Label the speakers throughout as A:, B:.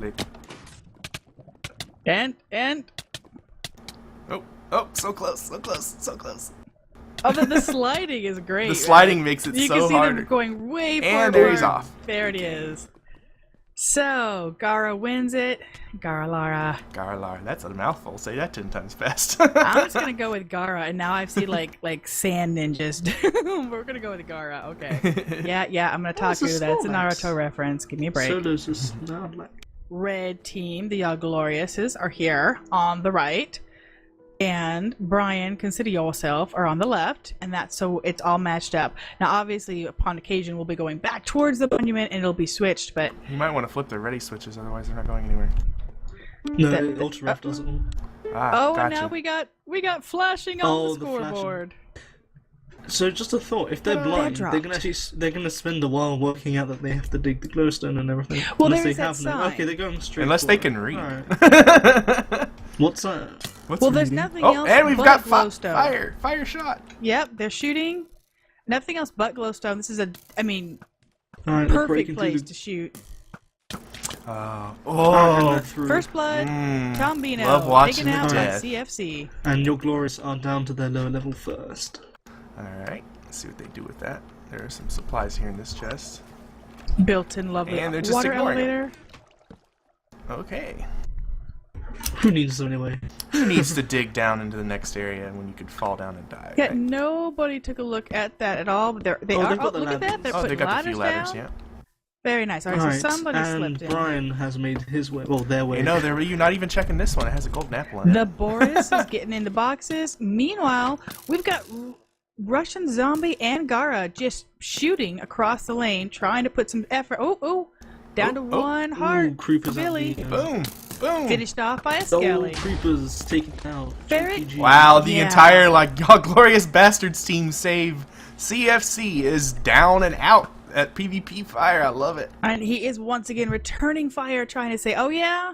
A: it.
B: And
A: Oh, so close, so close, so close.
B: oh, the sliding is great.
A: The sliding
B: right?
A: makes it
B: you
A: so
B: can see
A: hard.
B: them going way forward.
A: And there he's off.
B: There it is. So Gara wins it. Gara.
A: Garlar, that's a mouthful. Say that 10 times fast.
B: I'm just gonna go with Gara, and now I see like sand ninjas. We're gonna go with Gara. Okay. Yeah. I'm gonna talk through that. It's a Naruto reference. Give me a break.
C: Solo's just now like.
B: Red team, the Yogloriouses, are here on the right, and Brian, consider yourself, are on the left, and that's so it's all matched up. Now, obviously, upon occasion, we'll be going back towards the monument, and it'll be switched. But
A: you might want to flip their ready switches, otherwise they're not going anywhere.
C: No, Ultra Ref does it all.
A: Gotcha.
B: And now we got flashing on the scoreboard.
C: So just a thought: if they're blind, they're gonna spend a while working out that they have to dig the glowstone and everything.
B: Well,
C: unless
B: there's
C: they
B: that
C: have
B: sign.
C: no. Okay, they're going straight.
A: Unless they
C: forward.
A: can read.
C: Right. What's that?
B: Well, there's nothing else.
A: And we've
B: but
A: got
B: glowstone.
A: fire shot.
B: Yep, they're shooting. Nothing else but glowstone. This is
C: Alright,
B: perfect place to shoot. First blood, Tombino,
A: love watching
B: taken out
A: the
B: by
A: death.
B: CFC.
C: And Yoglorious are down to their lower level first.
A: Alright, let's see what they do with that. There are some supplies here in this chest.
B: Built-in lovely
A: And they're just
B: water
A: ignoring
B: elevator.
A: Okay.
C: Who needs them anyway?
A: Who needs to dig down into the next area when you could fall down and die?
B: Yeah,
A: right?
B: nobody took a look at that at all. But they are.
C: they've got the
B: Look at that. They're
A: Oh, they
B: putting
A: got the
B: ladders
A: few ladders,
B: down.
A: yeah.
B: Very nice. All right, so somebody slipped in.
C: Brian has made his way, well, their way.
A: You know, you're not even checking this one. It has a golden apple in it.
B: The Boris is getting into boxes. Meanwhile, we've got Russian Zombie and Gara just shooting across the lane, trying to put some effort. Down to one heart.
C: Creepers
B: Billy.
A: Boom! Boom!
B: Finished off by a Skelly.
C: Creepers taken out.
B: Very-
C: GPG.
A: Wow, the entire, Yoglorious Basterds team save CFC is down and out at PvP fire. I love it.
B: And he is once again returning fire, trying to say, "Oh yeah,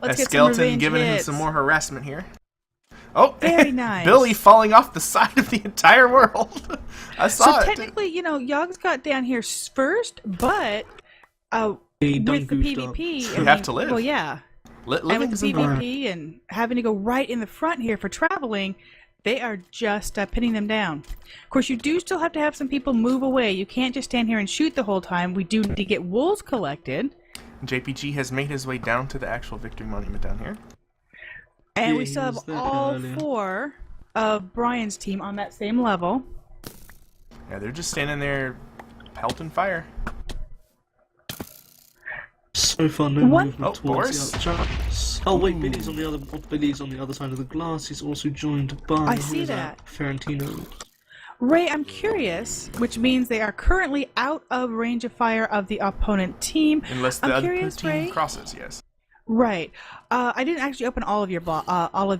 B: let's
A: That
B: get
A: skeleton
B: some revenge
A: giving him
B: hits."
A: some more harassment here. Oh,
B: Very nice.
A: Billy falling off the side of the entire world. I saw
B: So
A: it.
B: technically, Yogs got down here first, but
C: He done
B: with the
C: goofed
B: PvP,
C: up.
A: You have to live.
B: Well, yeah. And
A: Living
B: with
A: is
B: the
A: important.
B: PvP and having to go right in the front here for traveling, they are just pinning them down. Of course, you do still have to have some people move away. You can't just stand here and shoot the whole time. We do need to get wolves collected.
A: JPG has made his way down to the actual victory monument down here.
B: And
C: Yeah,
B: we
C: he
B: still
C: was
B: have
C: there
B: all
C: earlier.
B: 4 of Brian's team on that same level.
A: Yeah, they're just standing there pelting fire.
C: So far, no
B: What?
C: movement
A: Oh,
C: towards the other tracks. Oh wait, Billy's on the other side of the glass. He's also joined by
B: I see that.
C: Ferentino.
B: Ray, I'm curious, which means they are currently out of range of fire of the opponent team.
A: Unless the
B: I'm
A: other
B: curious,
A: team
B: Ray.
A: crosses, yes.
B: Right. I didn't actually open all of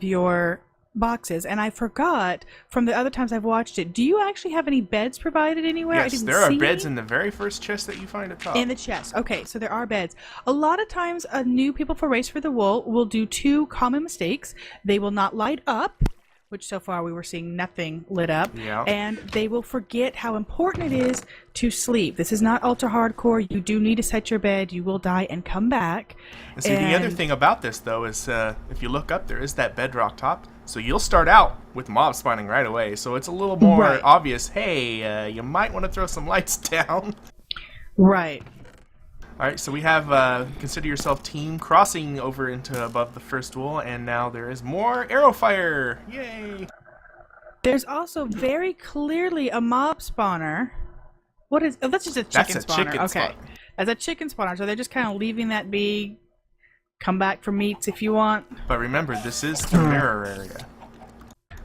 B: your boxes, and I forgot from the other times I've watched it. Do you actually have any beds provided anywhere? I
A: Yes,
B: didn't
A: there are
B: see
A: beds
B: any.
A: in the very first chest that you find at top.
B: In the chest. Okay, so there are beds. A lot of times, new people for Race for the Wool will do 2 common mistakes. They will not light up, which so far we were seeing nothing lit up.
A: Yeah.
B: And they will forget how important it is to sleep. This is not ultra hardcore. You do need to set your bed. You will die and come back.
A: And see, the other thing about this, though, is if you look up, there is that bedrock top. So you'll start out with mobs spawning right away. So it's a little more
B: Right.
A: obvious, hey, you might want to throw some lights down.
B: Right.
A: All right, so we have consider yourself team crossing over into above the first wall, and now there is more arrow fire. Yay!
B: There's also very clearly a mob spawner. What is? Oh, that's just a chicken
A: That's a
B: spawner.
A: chicken
B: Okay,
A: spawner.
B: as a chicken spawner. So they're just kind of leaving that be. Come back for meats if you want.
A: But remember, this is the mirror area.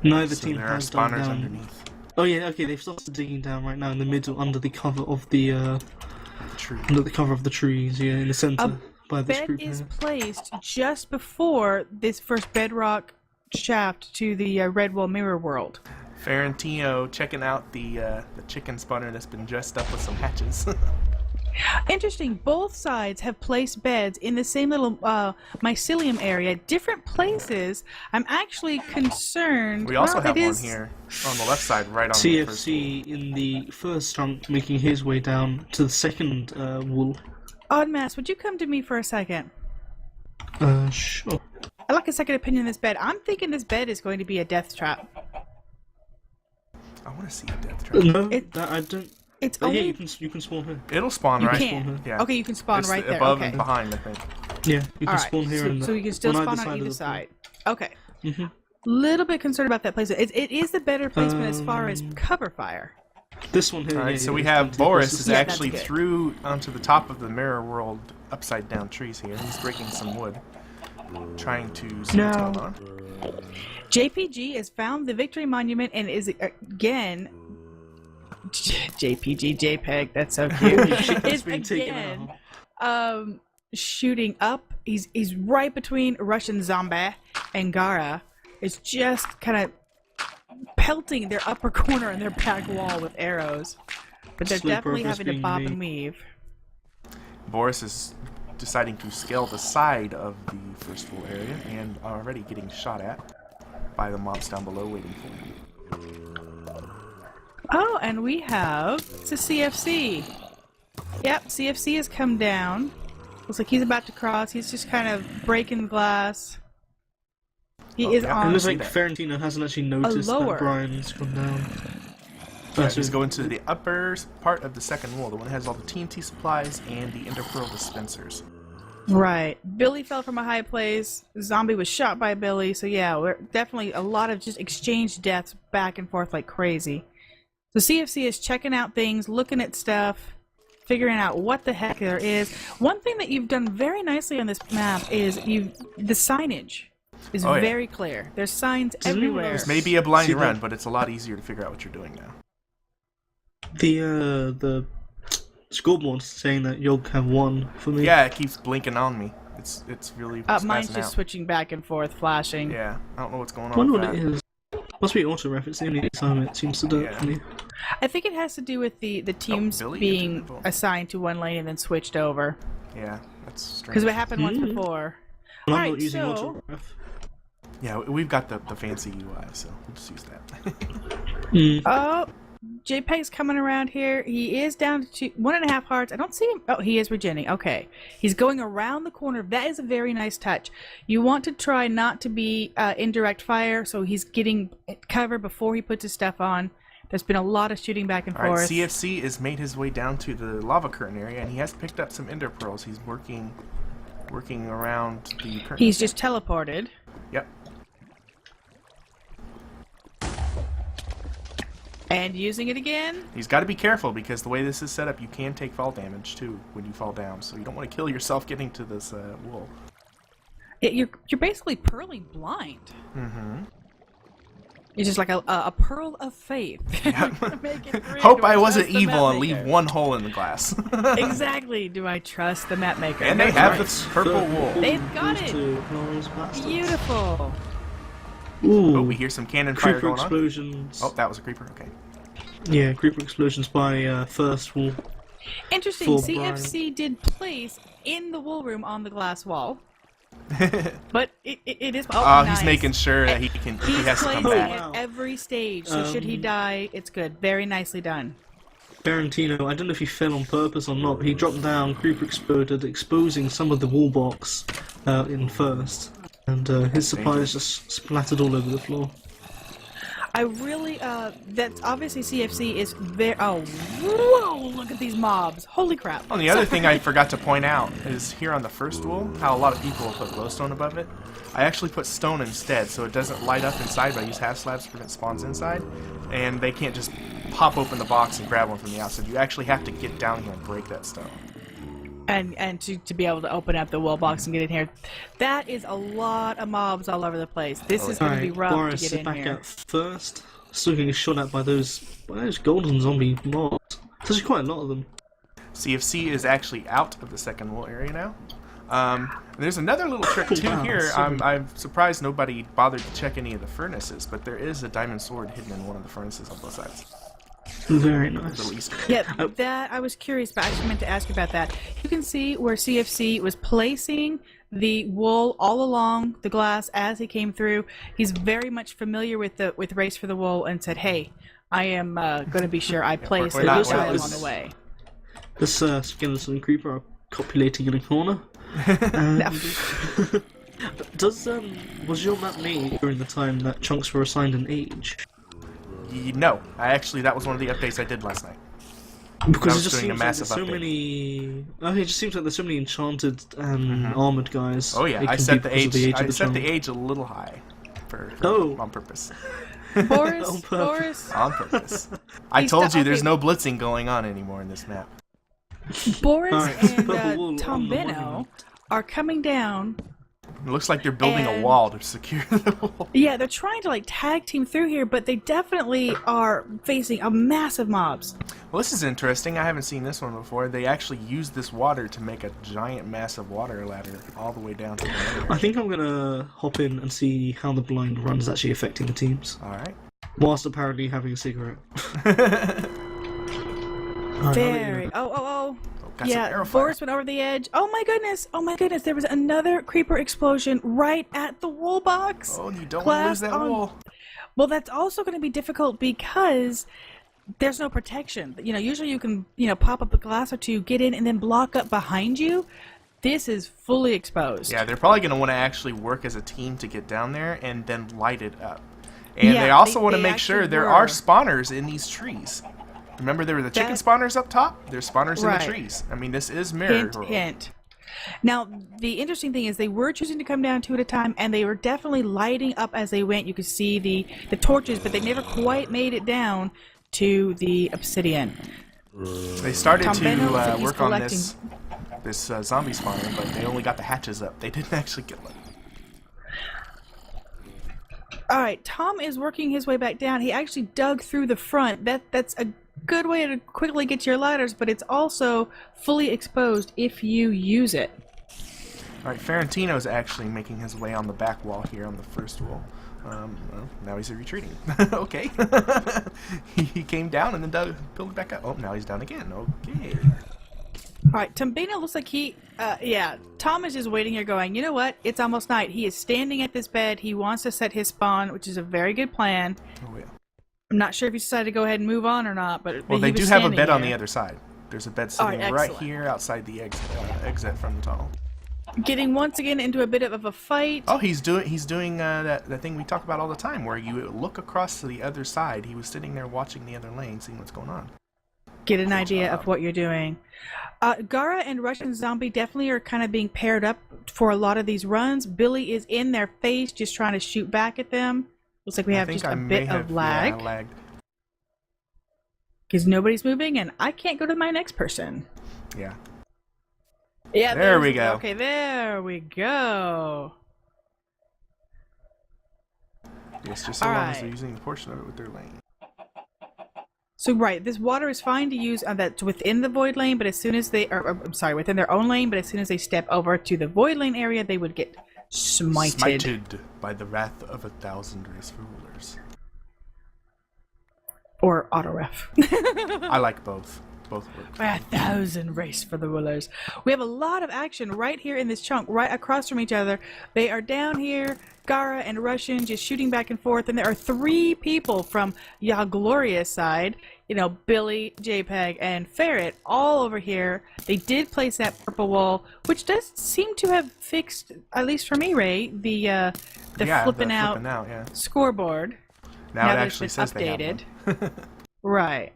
C: Neither
A: So
C: team
A: there are
C: has done
A: spawners
C: down.
A: underneath
C: Oh yeah, okay. They've started digging down right now in the middle, under the cover of the
A: the tree.
C: trees. Yeah, in the center by this
B: Bed
C: group.
B: is
C: here.
B: placed just before this first bedrock shaft to the Red Wall Mirror World.
A: Ferentino checking out the chicken spawner that's been dressed up with some hatches.
B: Interesting. Both sides have placed beds in the same little mycelium area, different places. I'm actually concerned.
A: We also
B: well,
A: have
B: it
A: one
B: is-
A: here on the left side, right on the first wall.
C: CFC in the first chunk, making his way down to the second wool.
B: Odd Mass, would you come to me for a second?
C: Sure.
B: I'd like a second opinion on this bed. I'm thinking this bed is going to be a death trap.
A: I want to see a death trap.
C: No, I don't.
B: It's
C: But
B: only...
C: yeah, you can spawn here.
A: It'll spawn,
B: You
A: right?
B: can.
A: Yeah.
B: Okay, you can spawn
A: It's
B: right there.
A: above
B: Okay.
A: and behind, I think.
C: Yeah, you can
B: All right.
C: spawn here and
B: So you can still spawn on either side. Okay.
C: Mm-hmm.
B: Little bit concerned about that placement. It is the better placement as far as cover fire.
C: This one here.
A: All right,
C: yeah,
A: so
C: yeah,
A: we
C: it's
A: have
C: plenty of
A: Boris
C: places.
A: is
B: Yeah,
A: actually
B: that's good.
A: through onto the top of the mirror world upside down trees here. He's breaking some wood, trying to see what's going on.
B: JPG has found the victory monument and is again JPG, that's so cute. Is
C: been taken
B: again shooting up. He's right between Russian Zombie and Gara. Is just kind of pelting their upper corner and their back wall with arrows. But they're
C: Slow
B: definitely
C: progress
B: having to
C: being
B: bob
C: made.
B: and weave.
A: Boris is deciding to scale the side of the first full area and already getting shot at by the mobs down below waiting for him.
B: Oh, and we have it's a CFC. Yep, CFC has come down. Looks like he's about to cross. He's just kind of breaking glass. He is
A: yeah.
C: It
B: on
C: looks
A: see
C: like
A: that.
C: Ferentino hasn't actually noticed
B: lower.
C: that Brian's gone down.
A: Alright, he's going to the upper part of the second wall, the one that has all the TNT supplies and the Ender Pearl dispensers.
B: Right. Billy fell from a high place. Zombie was shot by Billy. So yeah, we're definitely a lot of just exchange deaths back and forth like crazy. So CFC is checking out things, looking at stuff, figuring out what the heck there is. One thing that you've done very nicely on this map is the signage is
A: Oh, yeah.
B: very clear. There's signs everywhere.
A: This may be a blind
C: See
A: run,
C: that?
A: but it's a lot easier to figure out what you're doing now.
C: The scoreboard's saying that Yog have won for me.
A: Yeah, it keeps blinking on me. It's really
B: Mine's
A: spazzing
B: just
A: out.
B: switching back and forth, flashing.
A: Yeah, I don't know what's going
C: I
A: on
C: wonder
A: with
C: what
A: that.
C: it is. Must be auto ref. It's the only time it seems to do it for me.
B: I think it has to do with the teams
A: Billy
B: being
A: entered the ball.
B: assigned to one lane and then switched over.
A: Yeah, that's strange.
B: Because it happened once
C: Hmm.
B: before.
C: And I'm
B: Alright,
C: not using
B: so-
C: auto ref.
A: Yeah, we've got the fancy UI, so we'll just use that.
B: Oh, JPEG's coming around here. He is down to 1.5 hearts. I don't see him. Oh, he is regenning. Okay. He's going around the corner. That is a very nice touch. You want to try not to be indirect fire, so he's getting cover before he puts his stuff on. There's been a lot of shooting back and
A: Alright,
B: forth.
A: CFC has made his way down to the lava curtain area, and he has picked up some ender pearls. He's working around the curtain.
B: He's just teleported.
A: Yep.
B: And using it again.
A: He's got to be careful because the way this is set up, you can take fall damage too when you fall down. So you don't want to kill yourself getting to this wool.
B: You're basically pearling blind.
A: Mm-hmm.
B: It's just like a pearl of faith. Make it through.
A: Hope
B: Do
A: I wasn't
B: trust the
A: evil
B: map
A: and leave
B: maker?
A: one hole in the glass.
B: Exactly. Do I trust the map maker?
A: And they
B: That's
A: have
B: right.
A: this purple wool.
B: They've got
C: Goes
B: it.
C: to Yoglorious Basterds.
B: Beautiful.
C: Ooh.
A: Oh, we hear some cannon fire
C: Creeper
A: going on.
C: explosions.
A: Oh, that was a creeper. Okay.
C: Yeah, creeper explosions by first wall.
B: Interesting.
C: For
B: CFC did place in the wool room on the glass wall, but it is. Oh,
A: Oh,
B: nice.
A: he's making sure that he
B: He's
A: has to come
B: placing
A: back.
B: at every stage, so should he die, it's good. Very nicely done.
C: Ferentino, I don't know if he fell on purpose or not, but he dropped down, creeper exploded, exposing some of the wall box in first. And his supplies just splattered all over the floor.
B: I really, that's obviously CFC is very. Oh, whoa! Look at these mobs! Holy crap!
A: Oh, the other thing I forgot to point out is here on the first wool, how a lot of people put glowstone above it. I actually put stone instead, so it doesn't light up inside, but I use half slabs to prevent spawns inside. And they can't just pop open the box and grab one from the outside. You actually have to get down here and break that stone.
B: And to be able to open up the wall box and get in here, that is a lot of mobs all over the place. This is going to be rough
C: Boris
B: to
C: is
B: get in
C: back
B: here.
C: out first. Still getting shot at by those golden zombie mobs. There's actually quite a lot of them.
A: CFC is actually out of the second wool area now. There's another little trick too
C: Wow,
A: here.
C: so-
A: I'm surprised nobody bothered to check any of the furnaces, but there is a diamond sword hidden in one of the furnaces on both sides.
C: Very
A: Little
C: nice.
A: Easter egg.
B: Yeah, that I was curious, but I actually meant to ask you about that. You can see where CFC was placing the wool all along the glass as he came through. He's very much familiar with Race for the Wool and said, "Hey, I am going to be sure I place
A: we're
B: a
A: not-
B: good item
C: we're-
B: on the way."
C: This skeleton creeper are copulating in a corner. Does was your map made during the time that chunks were assigned an age?
A: No, that was one of the updates I did last night.
C: Because
A: I
C: it just
A: doing a
C: seems like
A: massive
C: there's so
A: update.
C: many. Okay, it just seems like there's so many enchanted and armored guys.
A: Oh yeah,
C: It
A: I
C: can
A: set
C: be
A: the
C: because of
A: age. I
C: of the
A: set the
C: chunk.
A: age a little high, on purpose.
B: Boris,
C: On purpose.
B: Boris,
A: On purpose. I
B: He's
A: told
B: not-
A: you there's
B: okay.
A: no blitzing going on anymore in this map.
B: Boris
C: Alright,
B: and
C: purple wool
B: Tom
C: on the
B: Benno
C: monument.
B: are coming down.
A: It looks like they're building a
B: And-
A: wall to secure the wall.
B: Yeah, they're trying to like tag team through here, but they definitely are facing a massive mobs.
A: Well, this is interesting. I haven't seen this one before. They actually used this water to make a giant, massive water ladder all the way down to the
C: I
A: area.
C: think I'm gonna hop in and see how the blind run is actually affecting the teams,
A: All right.
C: whilst apparently having a cigarette. Alright,
B: Very. Oh.
A: Got some
B: Yeah,
A: arrow fire.
B: Boris went over the edge. Oh my goodness. There was another creeper explosion right at the wool box.
A: Oh, you don't want to lose that
B: Class on-
A: wool.
B: Well, that's also going to be difficult because there's no protection. Usually you can, pop up a glass or two, get in, and then block up behind you. This is fully exposed.
A: Yeah, they're probably going to want to actually work as a team to get down there and then light it up. And
B: Yeah,
A: they also
B: they-
A: want to
B: they
A: make sure
B: actually
A: there
B: were.
A: are spawners in these trees. Remember, there were the chicken
B: That-
A: spawners up top? There's spawners
B: Right.
A: in the trees. I mean, this is mirror
B: Hint,
A: world.
B: hint. Now, the interesting thing is they were choosing to come down two at a time, and they were definitely lighting up as they went. You could see the torches, but they never quite made it down to the obsidian.
A: They started
B: Tom Benno said
A: to
B: he's
A: work on
B: collecting-
A: this zombie spawner, but they only got the hatches up. They didn't actually get them.
B: All right, Tom is working his way back down. He actually dug through the front. That's a good way to quickly get your ladders, but it's also fully exposed if you use it.
A: All right, Ferentino's actually making his way on the back wall here on the first wall. Well, now he's retreating. Okay. He came down and then built it back up. Oh, now he's down again. Okay.
B: All right, Tombino looks like Tom is just waiting here going, you know what? It's almost night. He is standing at this bed. He wants to set his spawn, which is a very good plan.
A: Oh, yeah.
B: I'm not sure if he decided to go ahead and move on or not, but
A: Well,
B: he
A: they
B: was
A: do have a
B: standing
A: bed on the
B: here.
A: other side. There's a bed
B: All
A: sitting
B: right,
A: right
B: excellent.
A: here outside the exit from the tunnel.
B: Getting once again into a bit of a fight.
A: Oh, he's doing that thing we talk about all the time, where you look across to the other side. He was sitting there watching the other lane, seeing what's going on.
B: Get an idea of what you're doing. Gara and Russian Zombie definitely are kind of being paired up for a lot of these runs. Billy is in their face, just trying to shoot back at them. Looks like we have just a bit of lag.
A: Yeah, lagged.
B: Because nobody's moving, and I can't go to my next person.
A: Yeah.
B: Yeah,
A: There we go.
B: Okay, there we go.
A: It's just so
B: All
A: long as
B: right.
A: they're using a portion of it with their lane.
B: So right, this water is fine to use that's within the void lane, but as soon as within their own lane, but as soon as they step over to the void lane area, they would get smited.
A: Smited by the wrath of 1,000 race rulers.
B: Or auto ref.
A: I like both. Both work.
B: 1,000 race for the rulers. We have a lot of action right here in this chunk, right across from each other. They are down here, Gara and Russian just shooting back and forth, and there are three people from Yoglorious side, Billy, JPEG, and Ferret, all over here. They did place that purple wall, which does seem to have fixed, at least for me, Ray, the flipping out
A: yeah.
B: scoreboard.
A: Now it
B: there's
A: actually
B: been
A: says
B: updated.
A: they have one.
B: Right.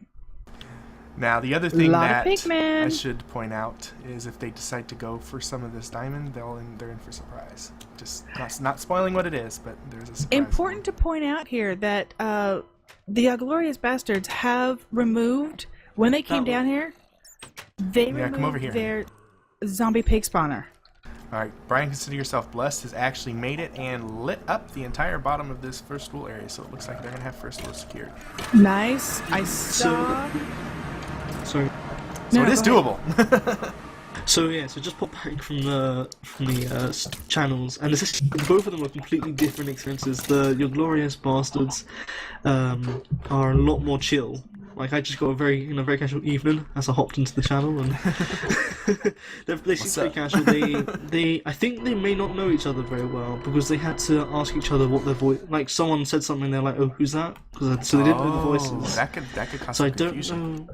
A: Now, the other thing
B: Lot of
A: that
B: pigmen.
A: I should point out is if they decide to go for some of this diamond, they're in for surprise. Just not spoiling what it is, but there's a surprise.
B: Important to point out here that the Yoglorious Bastards have removed, when they came down here, they
A: Yeah, come over here.
B: removed their zombie pig spawner.
A: All right, Brian, consider yourself blessed, has actually made it and lit up the entire bottom of this first floor area, so it looks like they're going to have first floor secured.
B: Nice. I saw...
C: Sorry.
A: So
B: No,
A: it is
B: go
A: doable.
C: So just pop back from the channels, and both of them are completely different experiences. The Yoglorious Bastards are a lot more chill. Like I just got a very casual evening as I hopped into the channel, and they seem very casual. I think they may not know each other very well because they had to ask each other what their voice. Like someone said something, they're like, "Oh, who's that?" So they didn't know the voices.
A: That could cause
C: So
A: some confusion.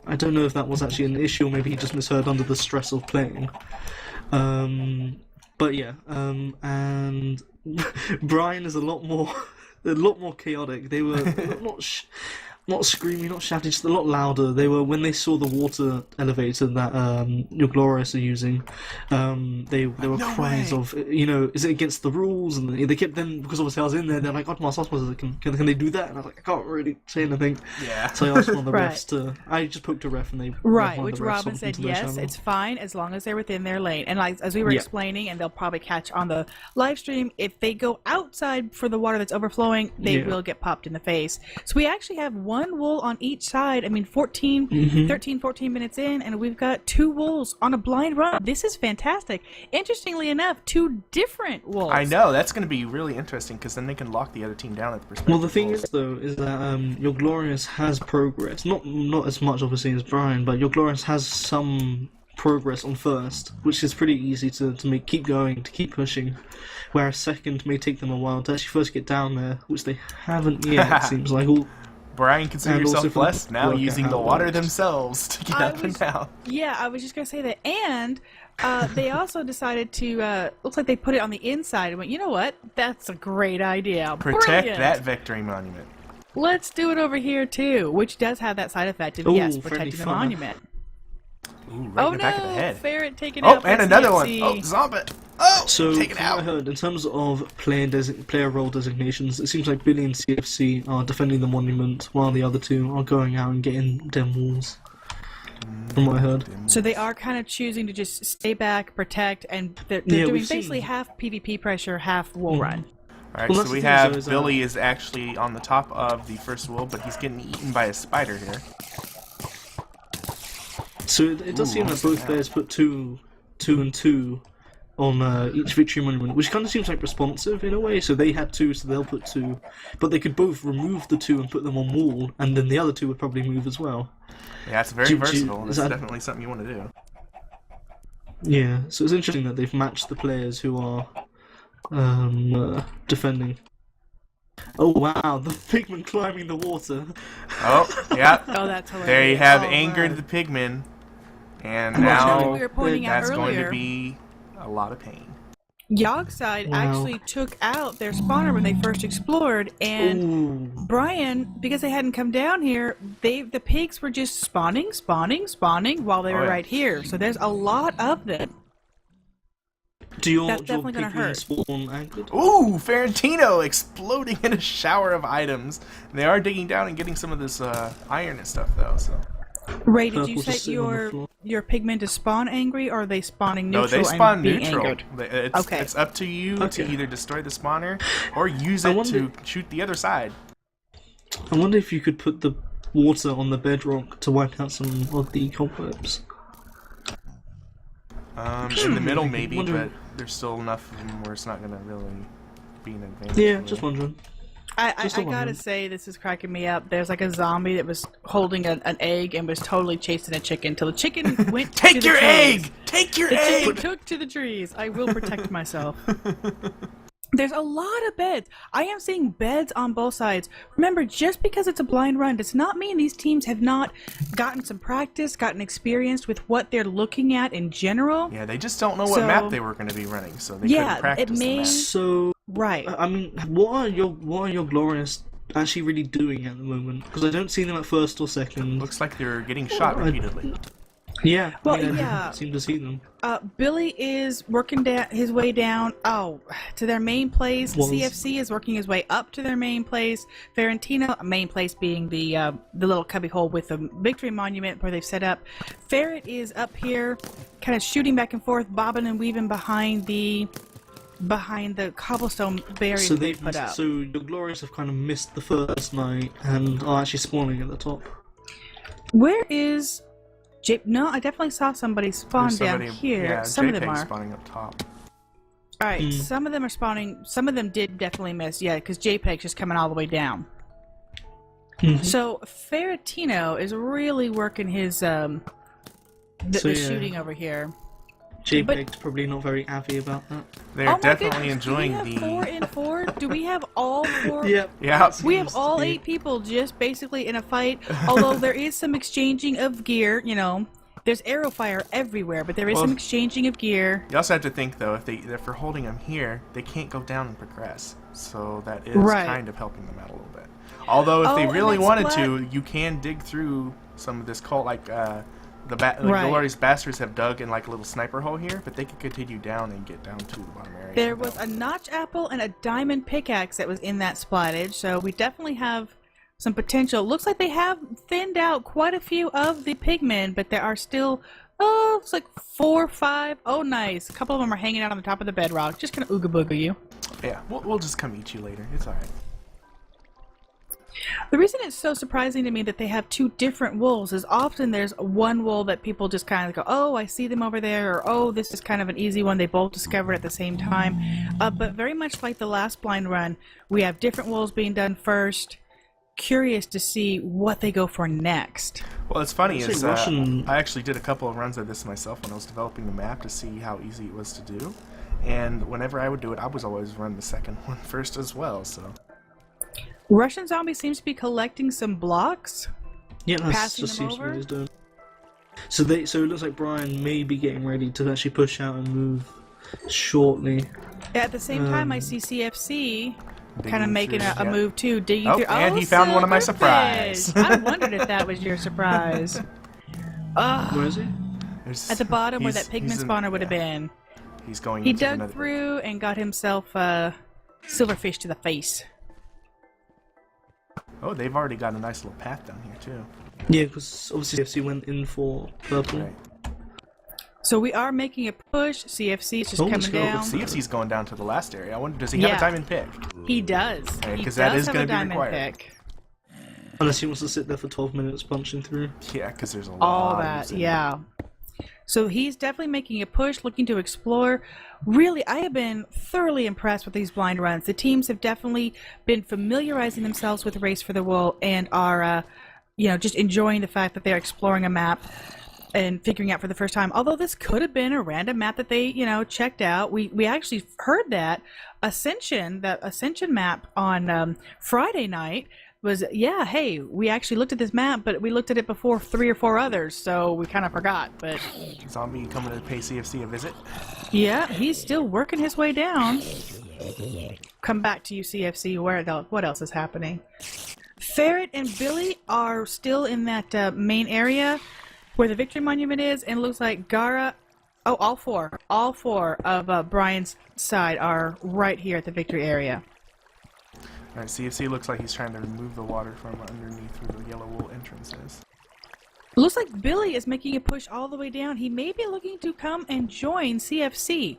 C: I don't know if that was actually an issue, or maybe he just misheard under the stress of playing. But yeah, and Brian is a lot more chaotic. They were not screaming, not shouting, just a lot louder. They were when they saw the water elevator that Yoglorious are using. There were
A: No
C: cries
A: way.
C: of, is it against the rules? And they kept then because obviously I was in there. They're like, "Oh, my sauce, can they do that?" And I was like, "I can't really say anything."
A: Yeah.
C: So I asked one of the
B: Right.
C: refs to. I just poked a ref and they.
B: Right,
C: one of
B: which
C: the refs
B: Robin
C: onto
B: said
C: their
B: yes,
C: channel.
B: it's fine as long as they're within their lane. And like as we were
C: Yeah.
B: explaining, and they'll probably catch on the live stream, if they go outside for the water that's overflowing, they
C: Yeah.
B: will get popped in the face. So we actually have one wool on each side. I mean, 14 minutes in, and we've got 2 wolves on a blind run. This is fantastic. Interestingly enough, 2 different wolves.
A: I know, that's going to be really interesting, because then they can lock the other team down at the perspective.
C: Well, the thing is, though, is that Yoglorious has progress. Not as much, obviously, as Brian, but Yoglorious has some progress on first, which is pretty easy to keep going, to keep pushing. Whereas second may take them a while to actually first get down there, which they haven't yet, it seems like.
A: Brian, consider
C: And also
A: yourself
C: for the
A: blessed now,
C: workout
A: using the
C: hours.
A: water themselves to get up and down.
B: Yeah, I was just going to say that. And they also decided to, looks like they put it on the inside and went, you know what? That's a great idea.
A: Protect
B: Brilliant.
A: that victory monument.
B: Let's do it over here, too, which does have that side effect of,
C: Ooh,
B: yes,
C: friendly
B: protecting the
C: fire.
B: monument.
A: Ooh, right in the back of the
B: no!
A: head.
B: Ferret taken
A: Oh,
B: out by
A: and another one.
B: CFC.
A: Oh, Zombie. Oh,
C: So,
A: taken
C: from what I
A: out.
C: heard, in terms of player role designations, it seems like Billy and CFC are defending the monument, while the other 2 are going out and getting dem walls. From what I heard.
B: So they are kind of choosing to just stay back, protect, and they're
C: Yeah,
B: doing
C: we've
B: basically
C: seen-
B: half PvP pressure, half wool run.
A: Alright,
C: Well,
A: so
C: that's
A: we
C: the thing,
A: have
C: though, is that-
A: Billy is actually on the top of the first wool, but he's getting eaten by a spider here.
C: So it does
A: Ooh,
C: seem like
A: what's
C: both
A: that?
C: players put 2 and 2 on each victory monument, which kind of seems like responsive in a way. So they had 2, so they'll put 2, but they could both remove the 2 and put them on wall, and then the other 2 would probably move as well.
A: Yeah, it's very
C: Do-
A: versatile.
C: is
A: This is
C: that-
A: definitely something you want to do.
C: Yeah, so it's interesting that they've matched the players who are defending. Oh wow, the pigman climbing the water.
A: Oh, yeah.
B: Oh, that's hilarious.
A: There you have
B: Oh,
A: angered
B: wow.
A: the pigmen, and
C: Come on,
B: Like
A: now
B: we were pointing out
A: that's going
B: earlier,
A: to be a lot of pain.
B: Yogside
C: Wow.
B: actually took out their spawner when they first explored, and
C: Ooh.
B: Brian, because they hadn't come down here, the pigs were just spawning while they
A: Oh,
B: were
A: yeah.
B: right here. So there's a lot of them.
C: Do your,
B: That's
C: do your
B: definitely gonna
C: pigmen
B: hurt.
C: spawn anchored?
A: Ooh, Ferentino exploding in a shower of items. They are digging down and getting some of this iron and stuff, though. So
B: Ray, did you
C: Purple just
B: set
C: sitting on the floor.
B: your pigmen to spawn angry, or are they spawning
A: no,
B: neutral
A: they spawn
B: and being
A: neutral.
B: angered?
A: It's,
B: Okay.
A: it's up to you
C: Okay.
A: to either destroy the spawner or use
C: I
A: it
C: wonder-
A: to shoot the other side.
C: I wonder if you could put the water on the bedrock to wipe out some of the cobwebs.
A: In the middle, maybe,
C: Wonder-
A: but there's still enough of them where it's not going to really be an advantage.
C: Yeah,
A: for
C: just
A: you.
C: wondering.
B: I
C: Just a
B: gotta
C: wondering.
B: say, this is cracking me up. There's like a zombie that was holding an egg and was totally chasing a chicken till the chicken went to
A: Take
B: the
A: your
B: trees.
A: egg! Take your
B: The chicken
A: egg!
B: took to the trees. I will protect myself. There's a lot of beds. I am seeing beds on both sides. Remember, just because it's a blind run does not mean these teams have not gotten some practice, gotten experience with what they're looking at in general.
A: Yeah, they just don't know what
B: So-
A: map they were going to be running, so they
B: Yeah,
A: couldn't practice
B: it may-
A: the map.
C: So,
B: Right.
C: I mean, what are your glorious actually really doing at the moment? Because I don't see them at first or second.
A: Looks like they're getting shot repeatedly.
C: Yeah,
B: Well,
C: I
B: yeah.
C: don't seem to see them.
B: Billy is working his way down, to their main place.
C: Was.
B: CFC is working his way up to their main place. Ferentino, main place being the little cubby hole with the victory monument where they've set up. Ferret is up here, kind of shooting back and forth, bobbing and weaving behind the cobblestone barriers
C: So
B: they put up.
C: So your glorious have kind of missed the first night and are actually spawning at the top.
B: Where is No, I definitely saw somebody spawn
A: There's
B: down
A: somebody-
B: here.
A: Yeah,
B: Some of them
A: JPEG's
B: are.
A: spawning up top.
B: All right, some of them are spawning. Some of them did definitely miss. Yeah, because JPEG's just coming all the way down.
C: Mhm.
B: So Ferentino is really working his
C: So,
B: the
C: yeah.
B: shooting over here.
C: JPEG's probably not very happy about that.
A: They're
B: Oh my
A: definitely
B: goodness,
A: enjoying
B: do we have 4
A: the.
B: and 4? Do we have all 4?
C: Yep.
A: Yeah.
B: We have
C: Seems
B: all
C: to be.
B: 8 people just basically in a fight. Although there is some exchanging of gear, There's arrow fire everywhere, but there is some exchanging of gear.
A: You also have to think, though, if they're holding them here, they can't go down and progress. So that is kind of helping them out a little bit. Although, if they really wanted to, you can dig through some of this cult, like the Yoglorious Basterds have dug in like a little sniper hole here, but they can continue down and get down to the bottom area.
B: There was a notch apple and a diamond pickaxe that was in that splattage, so we definitely have some potential. Looks like they have thinned out quite a few of the pigmen, but there are still, it's like 4 or 5. Oh, nice. A couple of them are hanging out on the top of the bedrock. Just gonna ooga booga you.
A: Yeah, we'll just come eat you later. It's alright.
B: The reason it's so surprising to me that they have 2 different wolves is often there's one wolf that people just kind of go, oh, I see them over there, or oh, this is kind of an easy one. They both discovered at the same time. But very much like the last blind run, we have different wolves being done first. Curious to see what they go for next.
A: Well, it's funny is I actually did a couple of runs of this myself when I was developing the map to see how easy it was to do. And whenever I would do it, I was always run the second one first as well, so...
B: Russian Zombie seems to be collecting some blocks.
C: Yeah, that's just seems to be what he's doing. So it looks like Brian may be getting ready to actually push out and move shortly.
B: At the same time, I see CFC kind of making a move too. Digging through.
A: And he found one of my surprise.
B: I wondered if that was your surprise.
C: Where is he?
B: At the bottom where that pigman spawner would have been.
A: He's going.
B: He dug through and got himself a silverfish to the face.
A: Oh, they've already got a nice little path down here, too.
C: Yeah, because obviously CFC went in for purple. Right.
B: So we are making a push. CFC is just coming down.
A: CFC's going down to the last area. I wonder, does he have a diamond pick?
B: He does.
A: Because that is going to be required. Pick.
C: Unless he wants to sit there for 12 minutes punching through.
A: Yeah, because there's a lot
B: all that, yeah. So he's definitely making a push, looking to explore. Really, I have been thoroughly impressed with these blind runs. The teams have definitely been familiarizing themselves with Race for the Wool and are, just enjoying the fact that they're exploring a map and figuring out for the first time. Although this could have been a random map that they, checked out. We actually heard that Ascension map on Friday night was, hey, we actually looked at this map, but we looked at it before 3 or 4 others, so we kind of forgot. But
A: Zombie coming to pay CFC a visit?
B: Yeah, he's still working his way down. Come back to you, CFC. What else is happening? Ferret and Billy are still in that main area where the Victory Monument is, and it looks like Gara... Oh, all four of Brian's side are right here at the Victory area.
A: Alright, CFC looks like he's trying to remove the water from underneath where the yellow wool entrance is.
B: Looks like Billy is making a push all the way down. He may be looking to come and join CFC.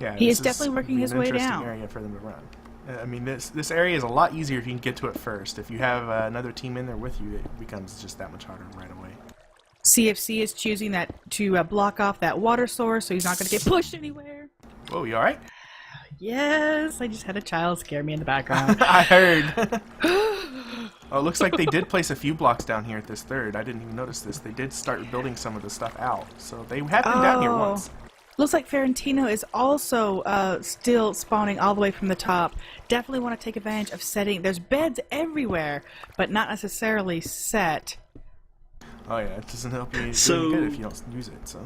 A: Yeah,
B: he is definitely working his way down.
A: Area for them to run. I mean, this area is a lot easier if you can get to it first. If you have another team in there with you, it becomes just that much harder right away.
B: CFC is choosing that to block off that water source, so he's not going to get pushed anywhere.
A: Whoa, you alright?
B: Yes, I just had a child scare me in the background.
A: I heard. Oh, it looks like they did place a few blocks down here at this third. I didn't even notice this. They did start building some of the stuff out. So they have been down here once.
B: Looks like Ferentino is also still spawning all the way from the top. Definitely want to take advantage of setting. There's beds everywhere, but not necessarily set.
A: Oh yeah, it doesn't help you really good if you don't use it, so...